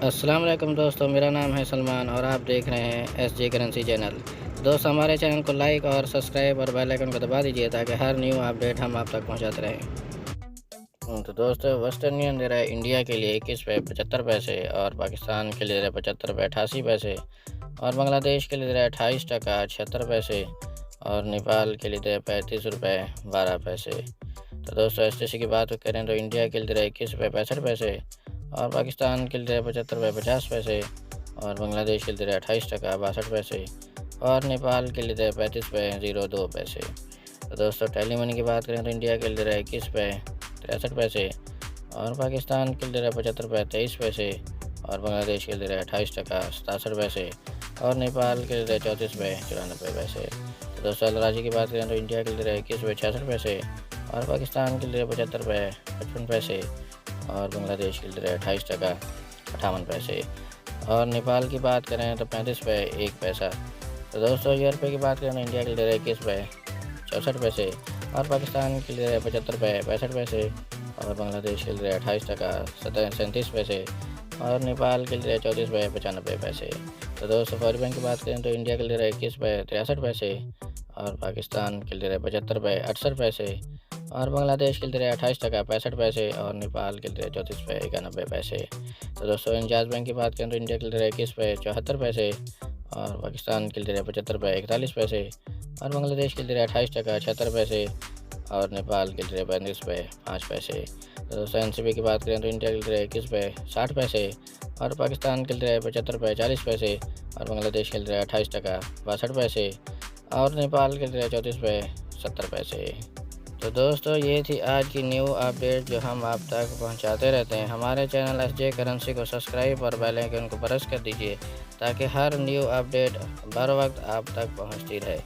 अस्सलाम वालेकुम दोस्तों, मेरा नाम है सलमान और आप देख रहे हैं एसजे करेंसी चैनल। दोस्त हमारे चैनल को लाइक और सब्सक्राइब और बेल आइकन को दबा दीजिए ताकि हर न्यू अपडेट हम आप तक पहुंचाते रहें। तो दोस्तों, वेस्टर्न यूनियन दे रहा है इंडिया के लिए 21 रुपये 75 पैसे और पाकिस्तान के लिए दे रहा है 75 रुपये 88 पैसे और बांग्लादेश के लिए दे रहा है 28 टका 76 पैसे और नेपाल के लिए दे रहा है 35 रुपये 12 पैसे। तो दोस्तों, एसटीसी की बात करें तो इंडिया के लिए दे रहा है 21 रुपये 65 पैसे और पाकिस्तान के लिए दे रहा है 75 रुपये 50 पैसे और बांग्लादेश के लिए दे रहा है 28 टका 62 पैसे और नेपाल के लिए दे रहा है 35 रुपये 02 पैसे। तो दोस्तों, टेली मनी की बात करें तो इंडिया के लिए दे रहा है 21 रुपये 63 पैसे और पाकिस्तान के लिए दे रहा है 75 रुपये 23 पैसे और बांग्लादेश के लिए दे रहा है 28 टका 67 पैसे और नेपाल के लिए दे रहा है 34 रुपये 94 पैसे। तो दोस्तों, राशि की बात करें तो इंडिया के लिए दे रहा है 21 रुपये 66 पैसे और पाकिस्तान के लिए 75 रुपये 55 पैसे और बांग्लादेश के लिए 28 टका 58 पैसे और नेपाल की बात करें तो 35 रुपये 1 पैसा। तो दोस्तों, ₹1 की बात करें तो इंडिया के लिए 21 रुपये 64 पैसे और पाकिस्तान के लिए 75 रुपये 65 पैसे और बांग्लादेश के लिए 28 टका 37 पैसे और नेपाल के लिए 34 रुपये 95 पैसे। तो दोस्तों, फौरी बैंक की बात करें तो इंडिया के लिए 21 रुपये 63 पैसे और पाकिस्तान के लिए 75 रुपये 68 पैसे और बांग्लादेश के लिए 28 टका 65 पैसे और नेपाल के लिए 34 रुपये 91 पैसे। तो दोस्तों, इंजाज बैंक की बात करें तो इंडिया के लिए 21 रुपये 74 पैसे और पाकिस्तान के लिए 75 रुपये 41 पैसे और बांग्लादेश के लिए 28 टका 76 पैसे और नेपाल के लिए 35 रुपये 5 पैसे। तो दोस्तों, एनसीबी की बात करें तो इंडिया के लिए 21 रुपये 60 पैसे और पाकिस्तान के लिए 75 रुपये 40 पैसे और बांग्लादेश के लिए 28 टका 62 पैसे और नेपाल के लिए 34 रुपये 70 पैसे। तो दोस्तों, ये थी आज की न्यू अपडेट जो हम आप तक पहुंचाते रहते हैं। हमारे चैनल एसजे करेंसी को सब्सक्राइब और बेल आइकन को प्रेस कर दीजिए ताकि हर न्यू अपडेट बर वक्त आप तक पहुंचती रहे।